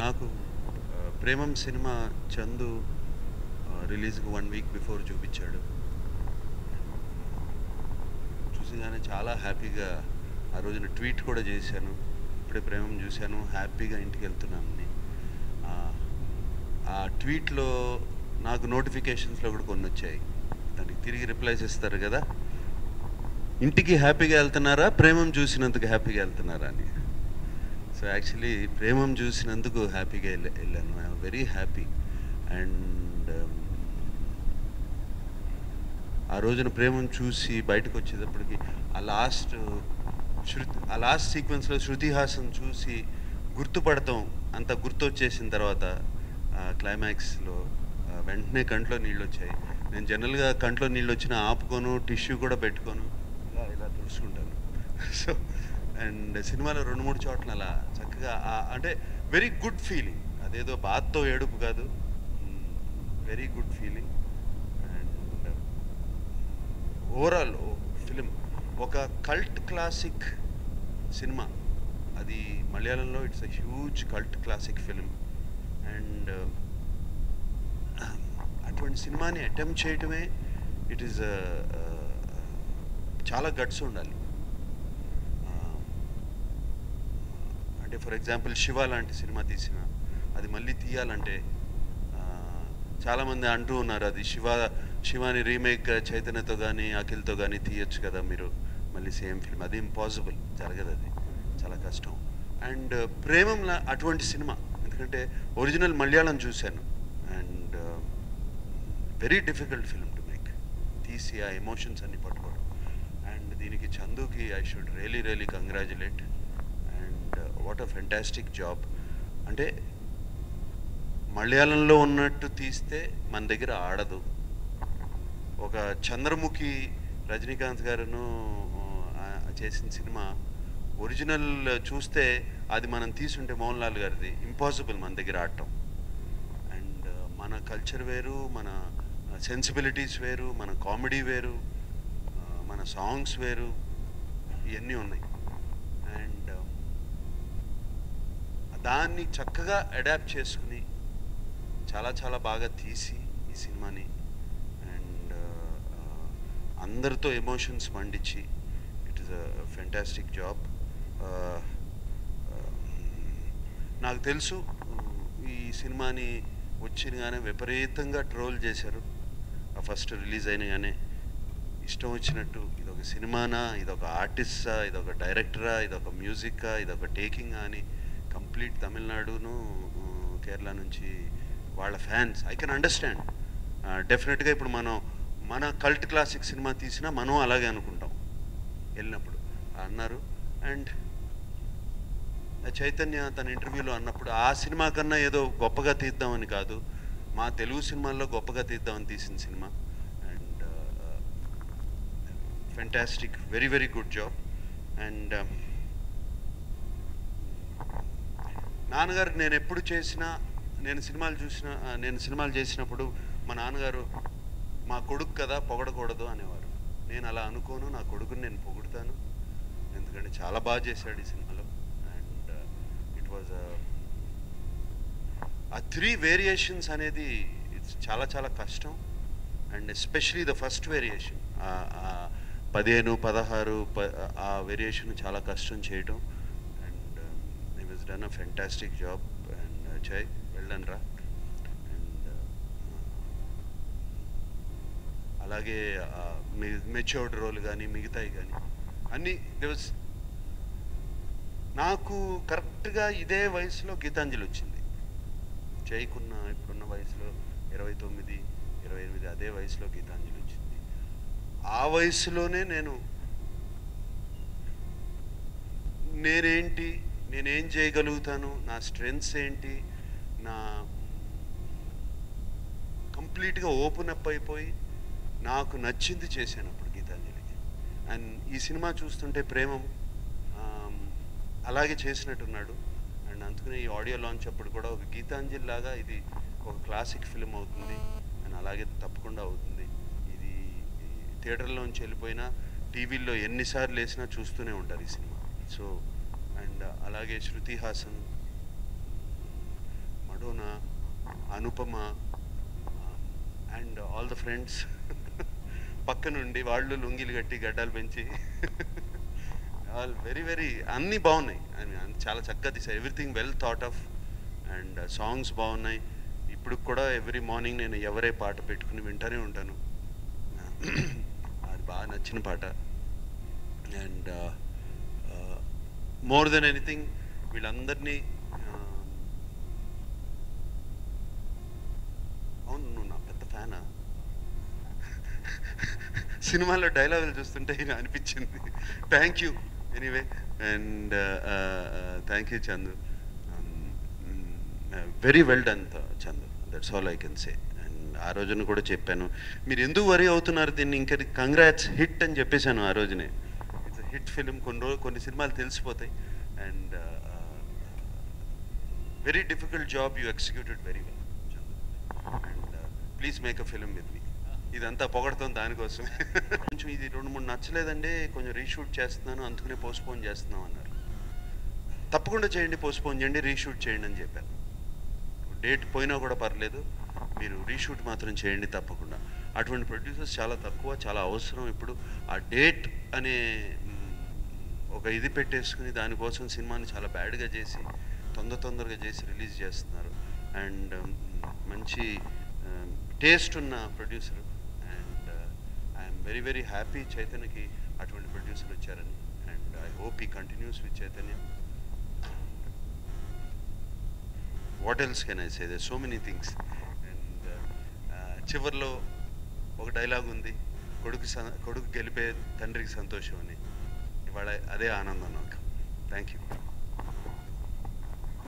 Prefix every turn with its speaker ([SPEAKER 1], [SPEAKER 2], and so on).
[SPEAKER 1] నాకు 'ప్రేమం' సినిమా చందు రిలీజ్‌కి 1 week before చూపించాడు. చూసిగానే చాలా హ్యాపీగా ఆ రోజున ట్వీట్ కూడా చేశాను. ఇప్పుడే 'ప్రేమం' చూశాను, హ్యాపీగా ఇంటికెళ్తున్నానని. ఆ ట్వీట్‌లో నాకు నోటిఫికేషన్స్‌లో కూడా కొన్నొచ్చాయి. దానికి తిరిగి రిప్లైస్ ఇస్తారు కదా! ఇంటికి హ్యాపీగా వెళ్తున్నారా? 'ప్రేమం' చూసినందుకు హ్యాపీగా వెళ్తున్నారా అని. సో యాక్చువల్లీ 'ప్రేమం' చూసినందుకు హ్యాపీగా వెళ్ళాను. I'm very happy. అండ్ ఆ రోజున 'ప్రేమం' చూసి బయటకు వచ్చేటప్పటికి ఆ లాస్ట్ సీక్వెన్స్లో శృతి హాసన్ చూసి గుర్తుపడతాం అంత గుర్తొచ్చేసిన తర్వాత క్లైమాక్స్లో వెంటనే కంట్లో నీళ్ళు వచ్చాయి. నేను జనరల్గా కంట్లో నీళ్ళు వచ్చినా ఆపుకోను, టిష్యూ కూడా పెట్టుకోను, ఇలా ఇలా తుడుచుకుంటాను. సో అండ్ సినిమాలో 2-3 చోట్ల అలా చక్కగా అంటే వెరీ గుడ్ ఫీలింగ్. అదేదో బాధతో ఏడుపు కాదు, very good feeling. And overall film ఒక కల్ట్ క్లాసిక్ సినిమా. అది మలయాళంలో it's a huge cult classic film. And అటువంటి సినిమాని అటెంప్ట్ చేయటమే ఇట్ ఈస్ చాలా గట్స్ ఉండాలి. అంటే ఫర్ ఎగ్జాంపుల్ 'శివ' లాంటి సినిమా తీసిన అది మళ్ళీ తీయాలంటే చాలామంది అంటూ ఉన్నారు, అది శివాని రీమేక్ చైతన్యతో కానీ అఖిల్తో కానీ తీయచ్చు కదా మీరు మళ్ళీ సేమ్ ఫిల్మ్. అది ఇంపాసిబుల్, జరగదు, అది చాలా కష్టం. అండ్ 'ప్రేమంలా' అటువంటి సినిమా, ఎందుకంటే ఒరిజినల్ మలయాళం చూశాను. And very difficult film to make, తీసి ఆ ఎమోషన్స్ అన్ని పట్టుకోవడం. అండ్ దీనికి చందుకి I should really congratulate. And what a fantastic job. అంటే మలయాళంలో ఉన్నట్టు తీస్తే మన దగ్గర ఆడదు. ఒక 'చంద్రముఖి' రజనీకాంత్ గారును చేసిన సినిమా ఒరిజినల్ చూస్తే అది మనం తీసుంటే మోహన్ లాల్ గారిది ఇంపాసిబుల్ మన దగ్గర ఆడటం. అండ్ మన కల్చర్ వేరు, మన సెన్సిబిలిటీస్ వేరు, మన కామెడీ వేరు, మన సాంగ్స్ వేరు, ఇవన్నీ ఉన్నాయి. అండ్ దాన్ని చక్కగా అడాప్ట్ చేసుకుని చాలా బాగా తీసి ఈ సినిమాని అండ్ అందరితో ఎమోషన్స్ పండించి it is a fantastic job. నాకు తెలుసు ఈ సినిమాని వచ్చినగానే విపరీతంగా ట్రోల్ చేశారు. ఫస్ట్ రిలీజ్ అయినగానే ఇష్టం వచ్చినట్టు, ఇదొక సినిమానా, ఇదొక ఆర్టిస్టా, ఇదొక డైరెక్టరా, ఇదొక మ్యూజిక్కా, ఇదొక టేకింగా అని కంప్లీట్ తమిళనాడును కేరళ నుంచి వాళ్ళ ఫ్యాన్స్. I can understand. డెఫినెట్గా ఇప్పుడు మన కల్ట్ క్లాసిక్ సినిమా తీసినా మనం అలాగే అనుకుంటాం వెళ్ళినప్పుడు అన్నారు. అండ్ చైతన్య తన ఇంటర్వ్యూలో అన్నప్పుడు ఆ సినిమా కన్నా ఏదో గొప్పగా తీద్దామని కాదు, మా తెలుగు సినిమాల్లో గొప్పగా తీద్దామని తీసిన cinema. And fantastic, very good job. And నాన్నగారికి నేను ఎప్పుడు చేసినా, నేను సినిమాలు చేసినప్పుడు మా నాన్నగారు మా కొడుకు కదా పొగడకూడదు అనేవారు. నేను అలా అనుకోను, నా కొడుకుని నేను పొగుడుతాను, ఎందుకంటే చాలా బాగా చేశాడు ఈ సినిమాలో. అండ్ ఇట్ వాజ్ ఆ 3 వేరియేషన్స్ అనేది ఇట్స్ చాలా కష్టం. And especially the first variation 15, 16 ఆ వేరియేషన్ చాలా కష్టం చేయటం. And it was done a fantastic job. And జై వెళ్ళండి రా. అండ్ అలాగే మెచ్యూర్డ్ రోల్ కానీ మిగతాయి కానీ అన్నీ నాకు కరెక్ట్గా ఇదే వయసులో గీతాంజలి వచ్చింది. జైకున్న ఇప్పుడున్న వయసులో 29, 28 అదే వయసులో గీతాంజలి వచ్చింది. ఆ వయసులోనే నేనేం చేయగలుగుతాను, నా స్ట్రెంగ్స్ ఏంటి, నా కంప్లీట్గా ఓపెన్ అప్ అయిపోయి నాకు నచ్చింది చేశాను అప్పుడు గీతాంజలికి. అండ్ ఈ సినిమా చూస్తుంటే 'ప్రేమం' అలాగే చేసినట్టున్నాడు. అండ్ అందుకనే ఈ ఆడియో లాంచ్ అప్పుడు కూడా ఒక గీతాంజలి లాగా ఇది ఒక క్లాసిక్ ఫిలిం అవుతుంది అండ్ అలాగే తప్పకుండా అవుతుంది. ఇది థియేటర్లోంచి వెళ్ళిపోయినా టీవీల్లో ఎన్నిసార్లు వేసినా చూస్తూనే ఉంటారు ఈ సినిమా. సో అండ్ అలాగే Shruti Haasan, Madonna, Anupama and all the friends పక్క నుండి వాళ్ళు లుంగీలు కట్టి గడ్డాలు పెంచి ఆల్ వెరీ వెరీ అన్నీ బాగున్నాయి. చాలా చక్కగా తీసారు. Everything well thought of and songs బాగున్నాయి. ఇప్పుడు కూడా ఎవ్రీ మార్నింగ్ నేను ఎవరే పాట పెట్టుకుని వింటూనే ఉంటాను. అది బాగా నచ్చిన పాట. అండ్ మోర్ దెన్ ఎనీథింగ్ వీళ్ళందరినీ అవును నువ్వు నా పెద్ద ఫ్యానా? సినిమాలో డైలాగులు చూస్తుంటే అనిపించింది. Thank you anyway and thank you Chandu. Very well done Chandu, that's all I can say. And ఆ రోజున కూడా చెప్పాను, మీరు ఎందుకు వరీ అవుతున్నారు దీన్ని, ఇంకా కంగ్రాట్స్ హిట్ అని చెప్పేశాను ఆ రోజునే. It's hit film. కొన్ని సినిమాలు తెలిసిపోతాయి. And very difficult job you executed very well Chandu. And please make a film with me. ఇదంతా పొగడతాం దానికోసమే. కొంచెం ఇది 2-3 నచ్చలేదండి, కొంచెం రీషూట్ చేస్తున్నాను అందుకనే పోస్ట్పోన్ చేస్తున్నాం అన్నారు. తప్పకుండా చేయండి, పోస్ట్పోన్ చేయండి, రీషూట్ చేయండి అని చెప్పాను. డేట్ పోయినా కూడా పర్లేదు, మీరు రీషూట్ మాత్రం చేయండి తప్పకుండా. అటువంటి ప్రొడ్యూసర్స్ చాలా తక్కువ, చాలా అవసరం ఇప్పుడు. ఆ డేట్ అనే ఒక ఇది పెట్టేసుకుని దానికోసం సినిమాని చాలా బ్యాడ్గా చేసి తొందరగా చేసి రిలీజ్ చేస్తున్నారు. అండ్ మంచి టేస్ట్ ఉన్న producer. And I'm very very happy చైతన్యకి అటువంటి ప్రొడ్యూసర్ వచ్చారని. అండ్ ఐ హోప్ ఈ continues with Chaitanya. What else can I say, there so many things. And చివరిలో ఒక డైలాగ్ ఉంది, కొడుకు గెలిపే తండ్రికి సంతోషం అని. ఇవాళ అదే ఆనందం నాకు. Thank you.